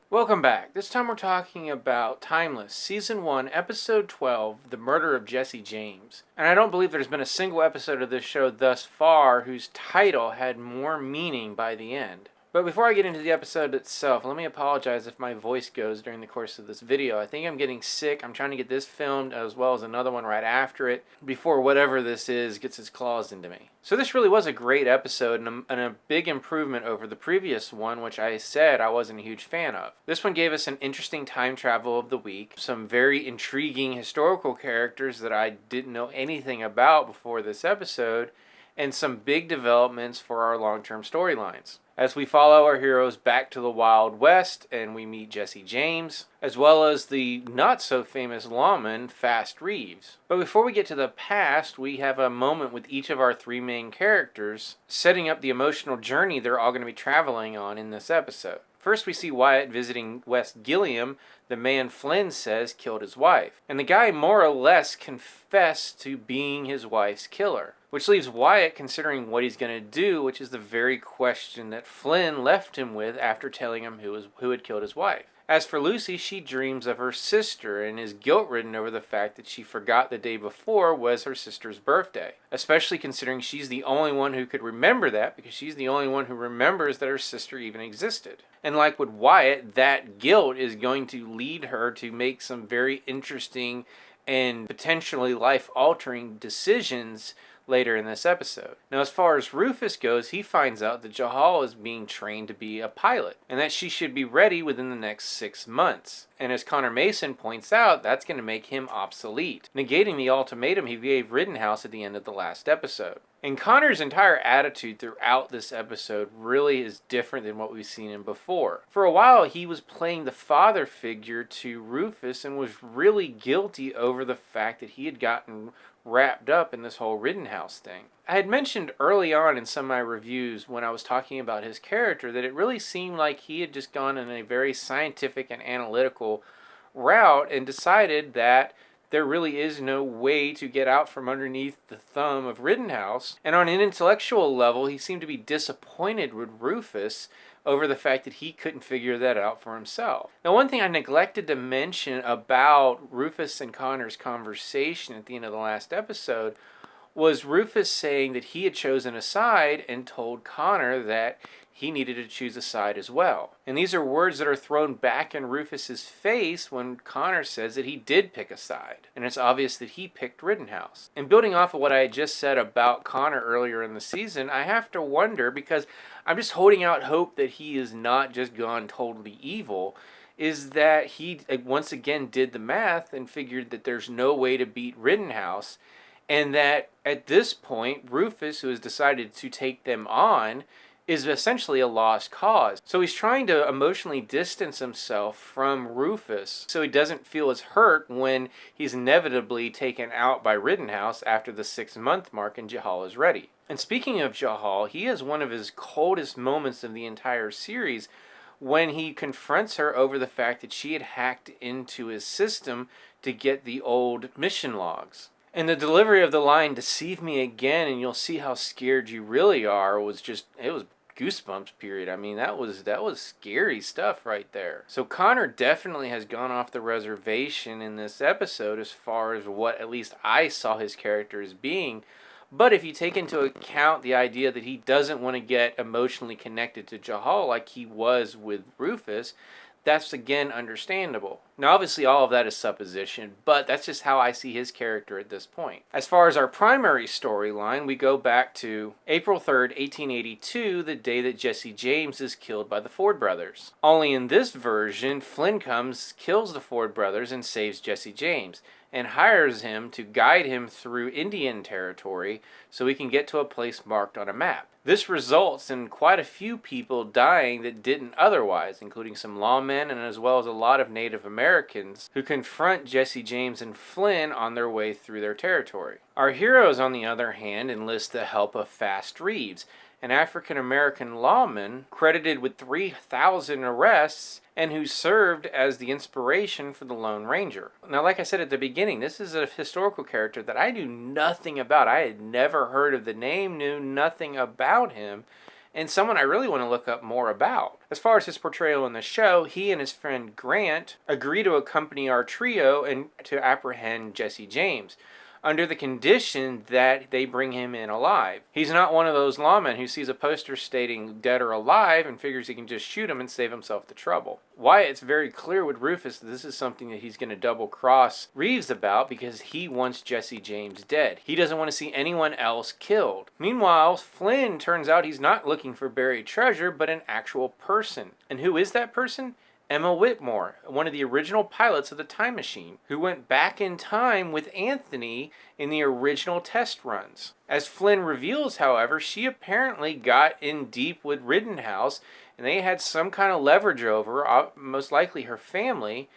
Welcome back. This time we're talking about Timeless, Season 1, Episode 12, The Murder of Jesse James. And I don't believe there's been a single episode of this show thus far whose title had more meaning by the end. But before I get into the episode itself, let me apologize if my voice goes during the course of this video. I think I'm getting sick. I'm trying to get this filmed as well as another one right after it before whatever this is gets its claws into me. So this really was a great episode and a big improvement over the previous one, which I said I wasn't a huge fan of. This one gave us an interesting time travel of the week, some very intriguing historical characters that I didn't know anything about before this episode, and some big developments for our long-term storylines. As we follow our heroes back to the Wild West and we meet Jesse James, as well as the not-so-famous lawman, Fast Reeves. But before we get to the past, we have a moment with each of our three main characters, setting up the emotional journey they're all going to be traveling on in this episode. First, we see Wyatt visiting West Gilliam, the man Flynn says killed his wife. And the guy more or less confessed to being his wife's killer. Which leaves Wyatt considering what he's going to do, which is the very question that Flynn left him with after telling him who had killed his wife. As for Lucy, she dreams of her sister and is guilt-ridden over the fact that she forgot the day before was her sister's birthday. Especially considering she's the only one who could remember that, because she's the only one who remembers that her sister even existed. And like with Wyatt, that guilt is going to lead her to make some very interesting and potentially life-altering decisions later in this episode. Now, as far as Rufus goes, he finds out that Jahal is being trained to be a pilot, and that she should be ready within the next 6 months. And as Connor Mason points out, that's going to make him obsolete, negating the ultimatum he gave Rittenhouse at the end of the last episode. And Connor's entire attitude throughout this episode really is different than what we've seen him before. For a while, he was playing the father figure to Rufus and was really guilty over the fact that he had gotten wrapped up in this whole Rittenhouse thing. I had mentioned early on in some of my reviews when I was talking about his character that it really seemed like he had just gone in a very scientific and analytical route and decided that there really is no way to get out from underneath the thumb of Rittenhouse. And on an intellectual level, he seemed to be disappointed with Rufus over the fact that he couldn't figure that out for himself. Now, one thing I neglected to mention about Rufus and Connor's conversation at the end of the last episode was Rufus saying that he had chosen a side and told Connor that he needed to choose a side as well. And these are words that are thrown back in Rufus's face when Connor says that he did pick a side. And it's obvious that he picked Rittenhouse. And building off of what I had just said about Connor earlier in the season, I have to wonder, because I'm just holding out hope that he is not just gone totally evil, is that he once again did the math and figured that there's no way to beat Rittenhouse, and that at this point, Rufus, who has decided to take them on, is essentially a lost cause. So he's trying to emotionally distance himself from Rufus so he doesn't feel as hurt when he's inevitably taken out by Rittenhouse after the 6-month mark and Jahal is ready. And speaking of Jahal, he has one of his coldest moments of the entire series when he confronts her over the fact that she had hacked into his system to get the old mission logs. And the delivery of the line, "Deceive me again and you'll see how scared you really are," was just, it was goosebumps period. I mean, that was scary stuff right there. So Connor definitely has gone off the reservation in this episode as far as what at least I saw his character as being. But if you take into account the idea that he doesn't want to get emotionally connected to Jahal like he was with Rufus, that's again understandable. Now obviously all of that is supposition, but that's just how I see his character at this point. As far as our primary storyline, we go back to April 3rd, 1882, the day that Jesse James is killed by the Ford brothers. Only in this version, Flynn comes, kills the Ford brothers, and saves Jesse James, and hires him to guide him through Indian territory so he can get to a place marked on a map. This results in quite a few people dying that didn't otherwise, including some lawmen and as well as a lot of Native Americans who confront Jesse James and Flynn on their way through their territory. Our heroes, on the other hand, enlist the help of Fast Reeves, an African-American lawman credited with 3,000 arrests and who served as the inspiration for the Lone Ranger. Now, like I said at the beginning, this is a historical character that I knew nothing about. I had never heard of the name, knew nothing about him and someone I really want to look up more about. As far as his portrayal in the show, he and his friend Grant agree to accompany our trio and to apprehend Jesse James, under the condition that they bring him in alive. He's not one of those lawmen who sees a poster stating dead or alive and figures he can just shoot him and save himself the trouble. Wyatt's very clear with Rufus that this is something that he's going to double cross Reeves about because he wants Jesse James dead. He doesn't want to see anyone else killed. Meanwhile, Flynn turns out he's not looking for buried treasure, but an actual person. And who is that person? Emma Whitmore, one of the original pilots of the Time Machine, who went back in time with Anthony in the original test runs. As Flynn reveals, however, she apparently got in deep with Rittenhouse, and they had some kind of leverage over, most likely her family,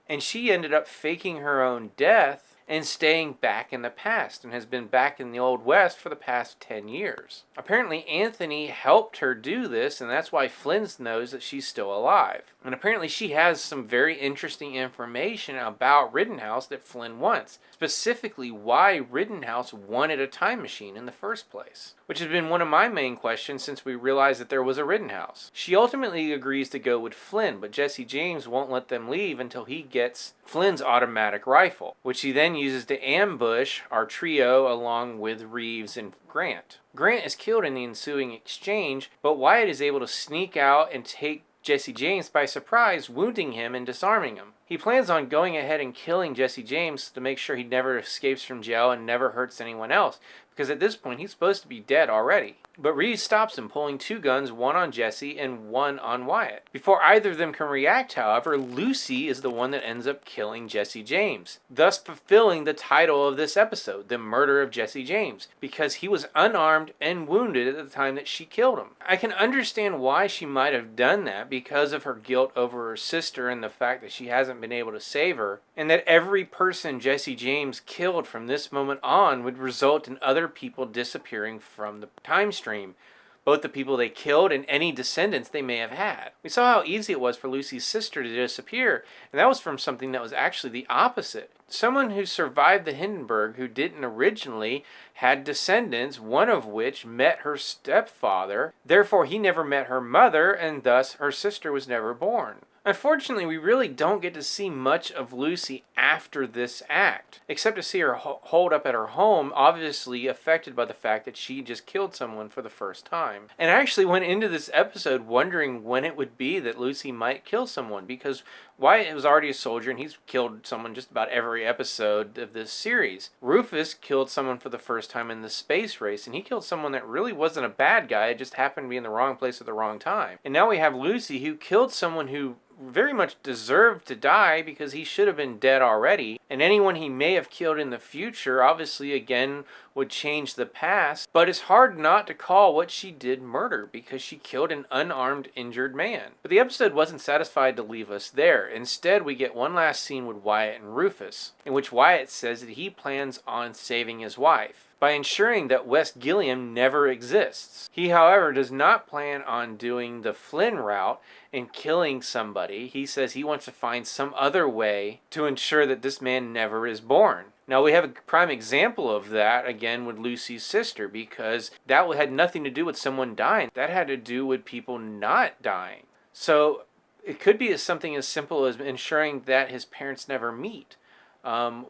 and she ended up faking her own death and staying back in the past, and has been back in the Old West for the past 10 years. Apparently Anthony helped her do this, and that's why Flynn knows that she's still alive. And apparently she has some very interesting information about Rittenhouse that Flynn wants. Specifically why Rittenhouse wanted a time machine in the first place, which has been one of my main questions since we realized that there was a Rittenhouse. She ultimately agrees to go with Flynn, but Jesse James won't let them leave until he gets Flynn's automatic rifle, which he then uses to ambush our trio along with Reeves and Grant. Grant is killed in the ensuing exchange, but Wyatt is able to sneak out and take Jesse James by surprise, wounding him and disarming him. He plans on going ahead and killing Jesse James to make sure he never escapes from jail and never hurts anyone else, because at this point he's supposed to be dead already. But Reeves stops him, pulling two guns, one on Jesse and one on Wyatt. Before either of them can react, however, Lucy is the one that ends up killing Jesse James, thus fulfilling the title of this episode, The Murder of Jesse James, because he was unarmed and wounded at the time that she killed him. I can understand why she might have done that because of her guilt over her sister and the fact that she hasn't been able to save her, and that every person Jesse James killed from this moment on would result in other people disappearing from the time stream, both the people they killed and any descendants they may have had. We saw how easy it was for Lucy's sister to disappear, and that was from something that was actually the opposite. Someone who survived the Hindenburg who didn't originally had descendants, one of which met her stepfather, therefore he never met her mother, and thus her sister was never born. Unfortunately, we really don't get to see much of Lucy after this act, except to see her holed up at her home, obviously affected by the fact that she just killed someone for the first time. And I actually went into this episode wondering when it would be that Lucy might kill someone, because Wyatt was already a soldier and he's killed someone just about every episode of this series. Rufus killed someone for the first time in the space race, and he killed someone that really wasn't a bad guy, it just happened to be in the wrong place at the wrong time. And now we have Lucy, who killed someone who very much deserved to die because he should have been dead already, and anyone he may have killed in the future obviously again would change the past, but it's hard not to call what she did murder because she killed an unarmed, injured man. But the episode wasn't satisfied to leave us there. Instead, we get one last scene with Wyatt and Rufus, in which Wyatt says that he plans on saving his wife by ensuring that West Gilliam never exists. He, however, does not plan on doing the Flynn route and killing somebody. He says he wants to find some other way to ensure that this man never is born. Now, we have a prime example of that, again, with Lucy's sister, because that had nothing to do with someone dying. That had to do with people not dying. So, it could be something as simple as ensuring that his parents never meet.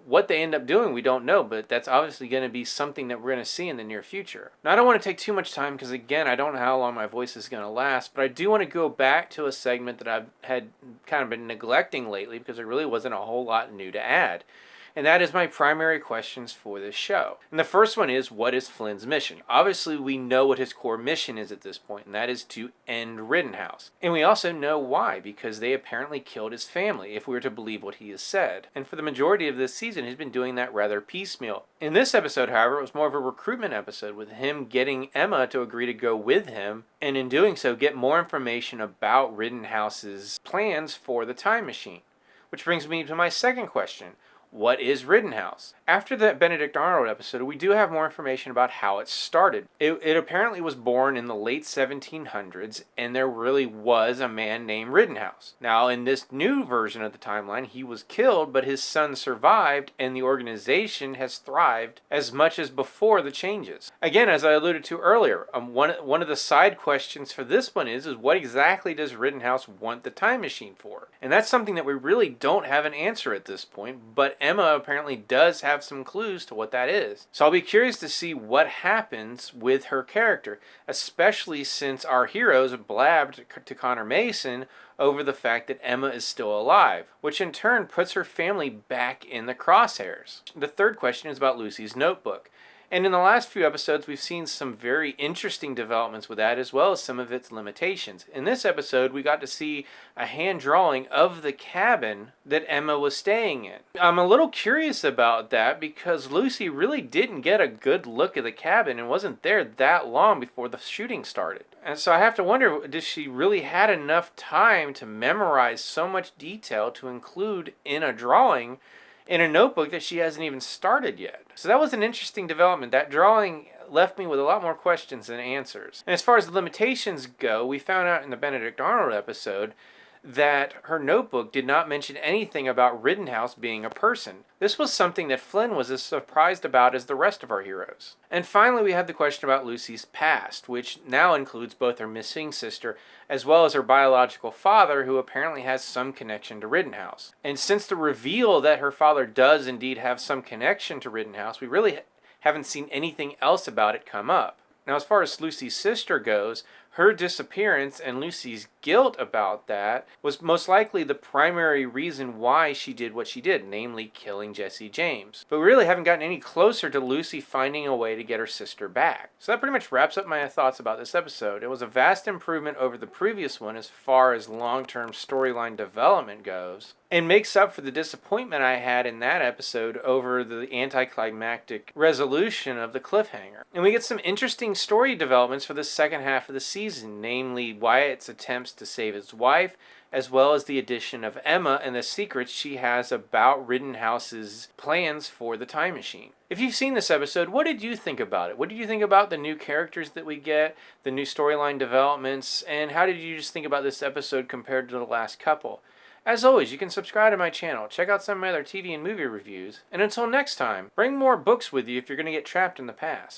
What they end up doing, we don't know, but that's obviously going to be something that we're going to see in the near future. Now, I don't want to take too much time because, again, I don't know how long my voice is going to last, but I do want to go back to a segment that I've had kind of been neglecting lately because there really wasn't a whole lot new to add. And that is my primary questions for this show. And the first one is, what is Flynn's mission? Obviously, we know what his core mission is at this point, and that is to end Rittenhouse. And we also know why, because they apparently killed his family, if we were to believe what he has said. And for the majority of this season, he's been doing that rather piecemeal. In this episode, however, it was more of a recruitment episode, with him getting Emma to agree to go with him, and in doing so, get more information about Rittenhouse's plans for the time machine. Which brings me to my second question. what is Rittenhouse? After that Benedict Arnold episode, we do have more information about how it started. It apparently was born in the late 1700s, and there really was a man named Rittenhouse. Now, in this new version of the timeline, he was killed, but his son survived, and the organization has thrived as much as before the changes. Again, as I alluded to earlier, one of the side questions for this one is what exactly does Rittenhouse want the time machine for? And that's something that we really don't have an answer at this point, but Emma apparently does have some clues to what that is. So I'll be curious to see what happens with her character, especially since our heroes blabbed to Connor Mason over the fact that Emma is still alive, which in turn puts her family back in the crosshairs. The third question is about Lucy's notebook. And in the last few episodes, we've seen some very interesting developments with that, as well as some of its limitations. In this episode, we got to see a hand drawing of the cabin that Emma was staying in. I'm a little curious about that because Lucy really didn't get a good look at the cabin and wasn't there that long before the shooting started. And so I have to wonder, does she really had enough time to memorize so much detail to include in a drawing in a notebook that she hasn't even started yet? So that was an interesting development. That drawing left me with a lot more questions than answers. And as far as the limitations go, we found out in the Benedict Arnold episode that her notebook did not mention anything about Rittenhouse being a person. This was something that Flynn was as surprised about as the rest of our heroes. And finally, we have the question about Lucy's past, which now includes both her missing sister as well as her biological father, who apparently has some connection to Rittenhouse. And since the reveal that her father does indeed have some connection to Rittenhouse, we really haven't seen anything else about it come up. Now, as far as Lucy's sister goes, her disappearance and Lucy's guilt about that was most likely the primary reason why she did what she did, namely killing Jesse James. But we really haven't gotten any closer to Lucy finding a way to get her sister back. So that pretty much wraps up my thoughts about this episode. It was a vast improvement over the previous one as far as long-term storyline development goes, and makes up for the disappointment I had in that episode over the anticlimactic resolution of the cliffhanger. And we get some interesting story developments for the second half of the season, namely Wyatt's attempts to save his wife, as well as the addition of Emma and the secrets she has about Rittenhouse's plans for the time machine. If you've seen this episode, what did you think about it? What did you think about the new characters that we get, the new storyline developments, and how did you just think about this episode compared to the last couple? As always, you can subscribe to my channel, check out some of my other TV and movie reviews, and until next time, bring more books with you if you're going to get trapped in the past.